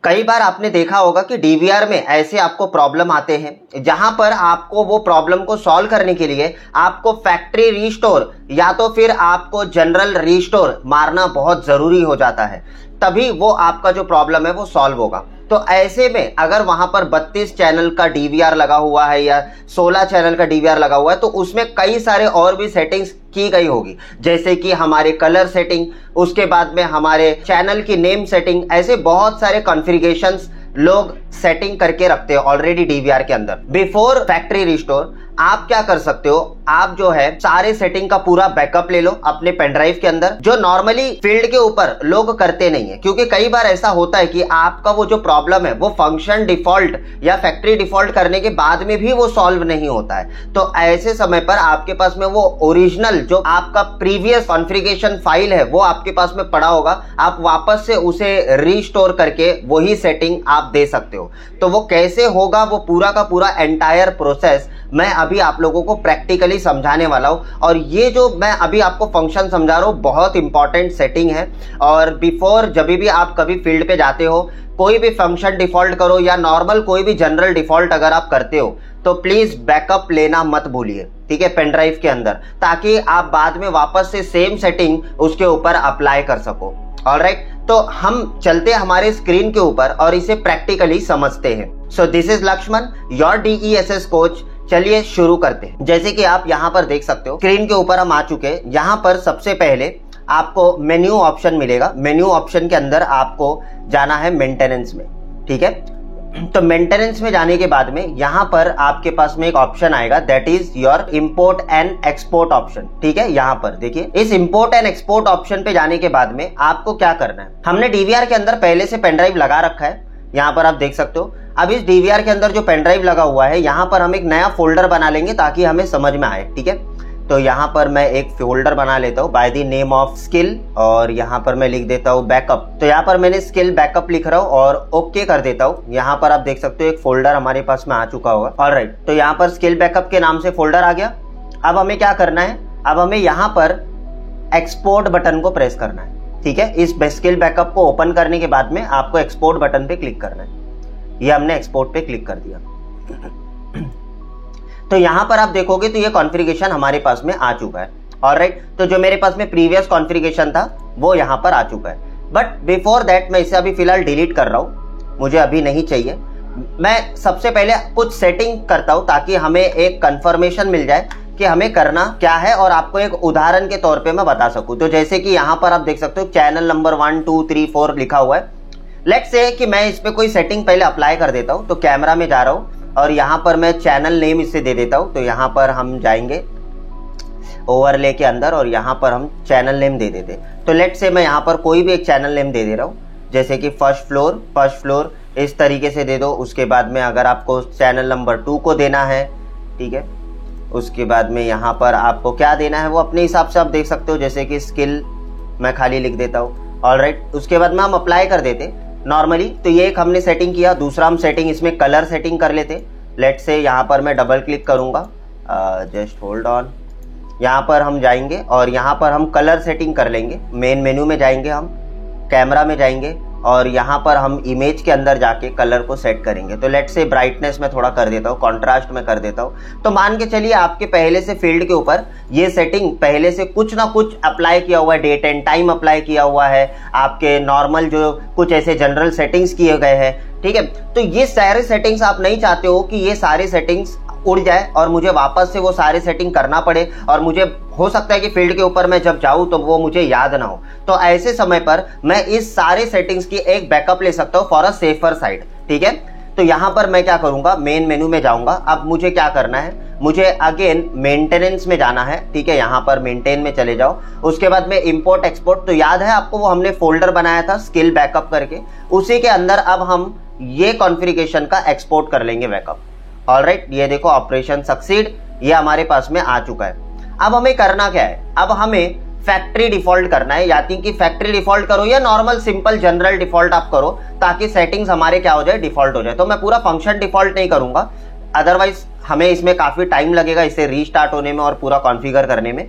कई बार आपने देखा होगा कि डीवीआर में ऐसे आपको प्रॉब्लम आते हैं जहां पर आपको वो प्रॉब्लम को सॉल्व करने के लिए आपको फैक्ट्री रीस्टोर या तो फिर आपको जनरल रीस्टोर मारना बहुत जरूरी हो जाता है, तभी वो आपका जो प्रॉब्लम है वो सॉल्व होगा। तो ऐसे में अगर वहां पर 32 चैनल का डीवीआर लगा हुआ है या 16 चैनल का डीवीआर लगा हुआ है तो उसमें कई सारे और भी सेटिंग्स की गई होगी, जैसे कि हमारे कलर सेटिंग, उसके बाद में हमारे चैनल की नेम सेटिंग, ऐसे बहुत सारे कॉन्फ़िगरेशंस लोग सेटिंग करके रखते हैं ऑलरेडी डीवीआर के अंदर। बिफोर फैक्ट्री रिस्टोर आप क्या कर सकते हो, आप जो है सारे सेटिंग का पूरा बैकअप ले लो अपने पेन ड्राइव के अंदर, जो नॉर्मली फील्ड के ऊपर लोग करते नहीं है, क्योंकि कई बार ऐसा होता है कि आपका वो जो प्रॉब्लम है वो फंक्शन डिफॉल्ट या फैक्ट्री डिफॉल्ट करने के बाद में भी वो सॉल्व नहीं होता है। तो ऐसे समय पर आपके पास में वो ओरिजिनल जो आपका प्रीवियस कॉन्फ़िगरेशन फाइल है वो आपके पास में पड़ा होगा, आप वापस से उसे रीस्टोर करके वही सेटिंग आप दे सकते हो। तो वो कैसे होगा, वो पूरा का पूरा एंटायर प्रोसेस मैं अभी आप लोगों को प्रैक्टिकली समझाने वाला हूं। और ये जो मैं अभी आपको फंक्शन समझा रहा हूं बहुत इंपॉर्टेंट सेटिंग है। और बिफोर जब भी आप कभी फील्ड पे जाते हो, कोई भी फंक्शन डिफॉल्ट करो या नॉर्मल कोई भी जनरल डिफॉल्ट अगर आप करते हो तो प्लीज बैकअप लेना मत भूलिए, ठीक है, पेन ड्राइव के अंदर, ताकि आप बाद में वापस से सेम सेटिंग उसके ऊपर अप्लाई कर सको। ऑलराइट, तो हम चलते हमारे स्क्रीन के ऊपर और इसे प्रैक्टिकली समझते हैं। So this is Lakshman, your DESS coach. चलिए शुरू करते हैं। जैसे कि आप यहाँ पर देख सकते हो स्क्रीन के ऊपर हम आ चुके हैं। यहाँ पर सबसे पहले आपको मेन्यू ऑप्शन मिलेगा। मेन्यू ऑप्शन के अंदर आपको जाना है मेंटेनेंस में, ठीक है। तो मेंटेनेंस में जाने के बाद में यहाँ पर आपके पास में एक ऑप्शन आएगा, that is your import and export option, ठीक है। यहाँ पर देखिए, इस इंपोर्ट एंड एक्सपोर्ट ऑप्शन पे जाने के बाद में आपको क्या करना है, हमने डीवीआर के अंदर पहले से पेन ड्राइव लगा रखा है, यहाँ पर आप देख सकते हो। अब इस डीवीआर के अंदर जो पेन ड्राइव लगा हुआ है, यहाँ पर हम एक नया फोल्डर बना लेंगे ताकि हमें समझ में आए, ठीक है। तो यहाँ पर मैं एक फोल्डर बना लेता हूँ by the name of skill, और यहाँ पर मैं लिख देता हूँ बैकअप। तो यहाँ पर मैंने स्किल बैकअप लिख रहा हूँ और ओके कर देता हूँ। यहाँ पर आप देख सकते हो एक फोल्डर हमारे पास में आ चुका होगा। ऑलराइट, तो यहाँ पर स्किल बैकअप के नाम से फोल्डर आ गया। अब हमें क्या करना है, अब हमें यहाँ पर एक्सपोर्ट बटन को प्रेस करना है, ठीक है। इस स्किल बैकअप को ओपन करने के बाद में आपको एक्सपोर्ट बटन पे क्लिक करना है। ये हमने एक्सपोर्ट पे क्लिक कर दिया। तो यहां पर आप देखोगे तो ये कॉन्फ़िगरेशन हमारे पास में आ चुका है। ऑलराइट, तो जो मेरे पास में प्रीवियस कॉन्फ़िगरेशन था वो यहां पर आ चुका है। बट बिफोर दैट मैं इसे अभी फिलहाल डिलीट कर रहा हूं, मुझे अभी नहीं चाहिए। मैं सबसे पहले कुछ सेटिंग करता हूं ताकि हमें एक कंफर्मेशन मिल जाए कि हमें करना क्या है, और आपको एक उदाहरण के तौर पे मैं बता सकूं। तो जैसे कि यहाँ पर आप देख सकते हो चैनल नंबर 1 2 3 4 लिखा हुआ है। लेट्स से कि मैं इस पे कोई सेटिंग पहले अप्लाई कर देता हूं। तो कैमरा में जा रहा हूं और यहां पर मैं चैनल नेम इससे दे देता हूं। तो यहां पर हम जाएंगे ओवरले के अंदर और यहां पर हम चैनल नेम दे देते। तो लेट्स से मैं यहां पर कोई भी एक चैनल नेम दे रहा हूं, जैसे कि फर्स्ट फ्लोर इस तरीके से दे दो। उसके बाद में अगर आपको चैनल नंबर 2 को देना है, ठीक है, उसके बाद में यहाँ पर आपको क्या देना है वो अपने हिसाब से आप देख सकते हो, जैसे कि स्किल मैं खाली लिख देता हूँ। ऑलराइट, उसके बाद में हम अप्लाई कर देते नॉर्मली। तो ये एक हमने सेटिंग किया। दूसरा हम सेटिंग इसमें कलर सेटिंग कर लेते। लेट्स से यहाँ पर मैं डबल क्लिक करूंगा, जस्ट होल्ड ऑन। यहाँ पर हम जाएंगे और यहाँ पर हम कलर सेटिंग कर लेंगे। मेन मेन्यू में जाएंगे, हम कैमरा में जाएंगे और यहाँ पर हम इमेज के अंदर जाके कलर को सेट करेंगे। तो लेट्स से ब्राइटनेस में थोड़ा कर देता हूँ, कॉन्ट्रास्ट में कर देता हूँ। तो मान के चलिए आपके पहले से फील्ड के ऊपर ये सेटिंग पहले से कुछ ना कुछ अप्लाई किया हुआ है, डेट एंड टाइम अप्लाई किया हुआ है, आपके नॉर्मल जो कुछ ऐसे जनरल सेटिंग्स किए गए हैं, ठीक है। तो ये सारे सेटिंग्स आप नहीं चाहते हो कि ये सारे सेटिंग्स उड़ जाए और मुझे वापस से वो सारे सेटिंग करना पड़े, और मुझे हो सकता है कि फील्ड के ऊपर मैं जब जाऊं तो वो मुझे याद ना हो। तो ऐसे समय पर मैं इस सारे सेटिंग्स की एक बैकअप ले सकता हूं फॉर अ सेफर साइड, ठीक है। तो यहां पर मैं क्या करूंगा, मेन मेन्यू में जाऊंगा। अब मुझे क्या करना है, मुझे अगेन मेंटेनेंस में जाना है, ठीक है। यहां पर मेंटेन में चले जाओ। उसके बाद में इंपोर्ट एक्सपोर्ट, तो याद है आपको वो हमने फोल्डर बनाया था स्किल बैकअप करके, उसी के अंदर अब हम ये कॉन्फ़िगरेशन का एक्सपोर्ट कर लेंगे बैकअप। ऑलराइट, ये देखो ऑपरेशन सक्सीड, ये हमारे पास में आ चुका है। अब हमें करना क्या है, अब हमें फैक्ट्री डिफॉल्ट करना है, यानी कि फैक्ट्री डिफॉल्ट करो या नॉर्मल सिंपल जनरल डिफॉल्ट आप करो, ताकि सेटिंग्स हमारे क्या हो जाए, डिफॉल्ट हो जाए। तो मैं पूरा फंक्शन डिफॉल्ट नहीं करूंगा, अदरवाइज हमें इसमें काफी टाइम लगेगा इसे रीस्टार्ट होने में और पूरा कॉन्फ़िगर करने में।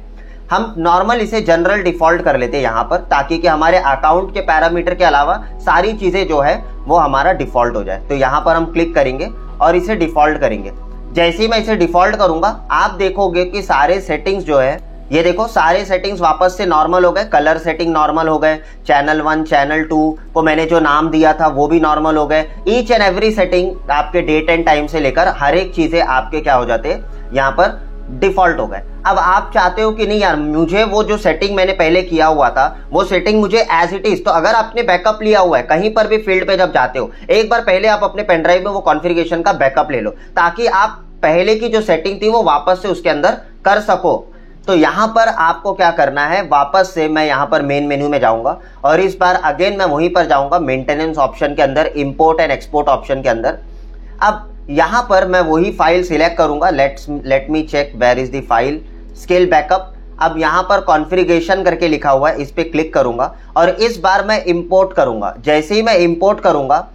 हम नॉर्मल इसे जनरल डिफॉल्ट कर लेते हैं यहाँ पर, ताकि कि हमारे अकाउंट के पैरामीटर के अलावा सारी चीजें जो है वो हमारा डिफॉल्ट हो जाए। तो यहाँ पर हम क्लिक करेंगे और इसे डिफॉल्ट करेंगे। जैसे ही मैं इसे डिफॉल्ट करूंगा आप देखोगे कि सारे सेटिंग्स जो है, ये देखो सारे सेटिंग्स वापस से नॉर्मल हो गए। कलर सेटिंग नॉर्मल हो गए, चैनल 1 चैनल 2 को मैंने जो नाम दिया था वो भी नॉर्मल हो गए। ईच एंड एवरी सेटिंग आपके डेट एंड टाइम से लेकर हर एक चीजें आपके क्या हो जाते हैं यहाँ पर डिफॉल्ट हो गए। अब आप चाहते हो कि नहीं यार मुझे वो जो सेटिंग मैंने पहले किया हुआ था वो सेटिंग मुझे एज इट इज, तो अगर आपने बैकअप लिया हुआ है कहीं पर भी फील्ड पे जब जाते हो, एक बार पहले आप अपने पेन ड्राइव में वो कॉन्फ़िगरेशन का बैकअप ले लो, ताकि आप पहले की जो सेटिंग थी वो वापस से उसके अंदर कर सको। तो यहां पर आपको क्या करना है, वापस से मैं यहां पर मेन मेन्यू में जाऊंगा और इस बार अगेन मैं वहीं पर जाऊंगा मेंटेनेंस ऑप्शन के अंदर, इंपोर्ट एंड एक्सपोर्ट ऑप्शन के अंदर। अब यहां पर मैं वही फाइल सिलेक्ट करूंगा, let me check where is the file, skill backup. अब यहां पर कॉन्फ़िगरेशन करके लिखा हुआ है, इस पे क्लिक करूंगा और इस बार मैं इंपोर्ट करूंगा। जैसे ही मैं इंपोर्ट करूंगा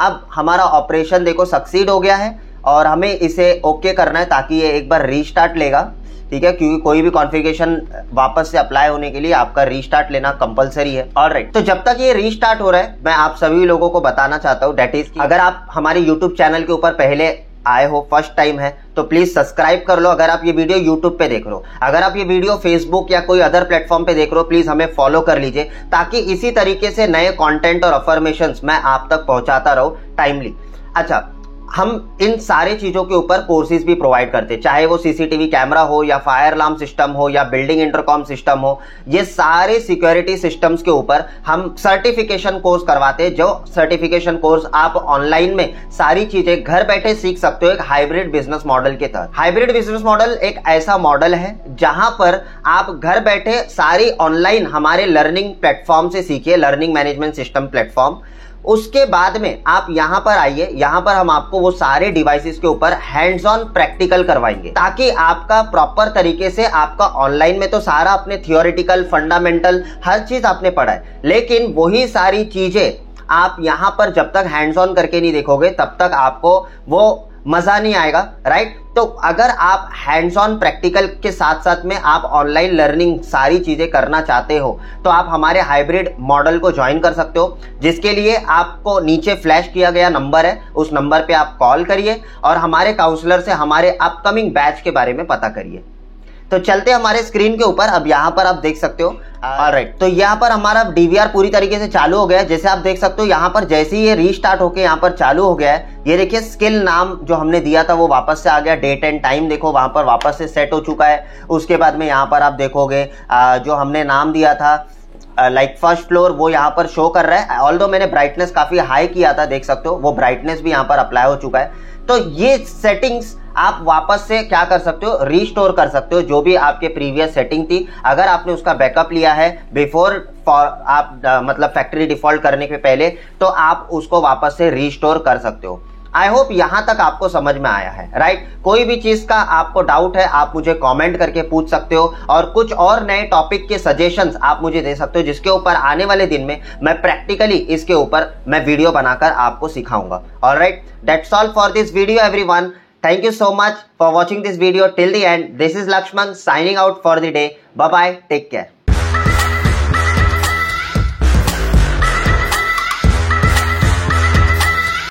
अब हमारा ऑपरेशन देखो सक्सीड हो गया है और हमें इसे ओके करना है ताकि ये एक बार रीस्टार्ट लेगा, ठीक है, क्योंकि कोई भी कॉन्फ़िगरेशन वापस से अप्लाई होने के लिए आपका रीस्टार्ट लेना कंपलसरी है। ऑलराइट, तो जब तक ये रीस्टार्ट हो रहा है मैं आप सभी लोगों को बताना चाहता हूँ, दैट इज अगर आप हमारे यूट्यूब चैनल के ऊपर पहले आए हो, फर्स्ट टाइम है, तो प्लीज सब्सक्राइब कर लो। अगर आप ये वीडियो यूट्यूब पे देख रहे हो, अगर आप ये वीडियो फेसबुक या कोई अदर प्लेटफॉर्म पे देख रहे हो, प्लीज हमें फॉलो कर लीजिए, ताकि इसी तरीके से नए कंटेंट और अफर्मेशंस मैं आप तक पहुंचाता रहूं टाइमली। अच्छा, हम इन सारे चीजों के ऊपर कोर्सेज भी प्रोवाइड करते हैं, चाहे वो सीसीटीवी कैमरा हो या फायर अलार्म सिस्टम हो या बिल्डिंग इंटरकॉम सिस्टम हो, ये सारे सिक्योरिटी सिस्टम्स के ऊपर हम सर्टिफिकेशन कोर्स करवाते हैं। जो सर्टिफिकेशन कोर्स आप ऑनलाइन में सारी चीजें घर बैठे सीख सकते हो, एक हाइब्रिड बिजनेस मॉडल के तहत। हाइब्रिड बिजनेस मॉडल एक ऐसा मॉडल है जहां पर आप घर बैठे सारी ऑनलाइन हमारे लर्निंग प्लेटफॉर्म से सीखिए, लर्निंग मैनेजमेंट सिस्टम प्लेटफॉर्म। उसके बाद में आप यहां पर आइए, यहां पर हम आपको वो सारे डिवाइसेस के ऊपर हैंड्स ऑन प्रैक्टिकल करवाएंगे, ताकि आपका प्रॉपर तरीके से आपका ऑनलाइन में तो सारा अपने थियोरिटिकल फंडामेंटल हर चीज आपने पढ़ा है, लेकिन वही सारी चीजें आप यहां पर जब तक हैंड्स ऑन करके नहीं देखोगे तब तक आपको वो मजा नहीं आएगा, राइट। तो अगर आप हैंड्स ऑन प्रैक्टिकल के साथ साथ में आप ऑनलाइन लर्निंग सारी चीजें करना चाहते हो तो आप हमारे हाइब्रिड मॉडल को ज्वाइन कर सकते हो, जिसके लिए आपको नीचे फ्लैश किया गया नंबर है, उस नंबर पे आप कॉल करिए और हमारे काउंसलर से हमारे अपकमिंग बैच के बारे में पता करिए। तो चलते हमारे स्क्रीन के ऊपर, अब यहाँ पर आप देख सकते हो। ऑलराइट, तो यहाँ पर हमारा डीवीआर पूरी तरीके से चालू हो गया है। जैसे आप देख सकते हो यहाँ पर जैसे ही ये रीस्टार्ट होके यहाँ पर चालू हो गया है, ये देखिए स्किल नाम जो हमने दिया था वो वापस से आ गया, डेट एंड टाइम देखो वहां पर वापस से सेट हो चुका है। उसके बाद में यहाँ पर आप देखोगे जो हमने नाम दिया था लाइक फर्स्ट फ्लोर, वो यहाँ पर शो कर रहा है। ऑल्दो मैंने ब्राइटनेस काफी हाई किया था, देख सकते हो वो ब्राइटनेस भी यहाँ पर अप्लाई हो चुका है। तो ये सेटिंग्स आप वापस से क्या कर सकते हो, रीस्टोर कर सकते हो, जो भी आपके प्रीवियस सेटिंग थी। अगर आपने उसका बैकअप लिया है बिफोर आप मतलब फैक्ट्री डिफॉल्ट करने के पहले, तो आप उसको वापस से रीस्टोर कर सकते हो। आई होप यहां तक आपको समझ में आया है, राइट। कोई भी चीज का आपको डाउट है आप मुझे कमेंट करके पूछ सकते हो, और कुछ और नए टॉपिक के सजेशंस आप मुझे दे सकते हो, जिसके ऊपर आने वाले दिन में मैं प्रैक्टिकली इसके ऊपर मैं वीडियो बनाकर आपको सिखाऊंगा। Alright, that's all for this video everyone. Thank you so much for watching this video till the end. This is Lakshman signing out for the day. Bye bye. Take care.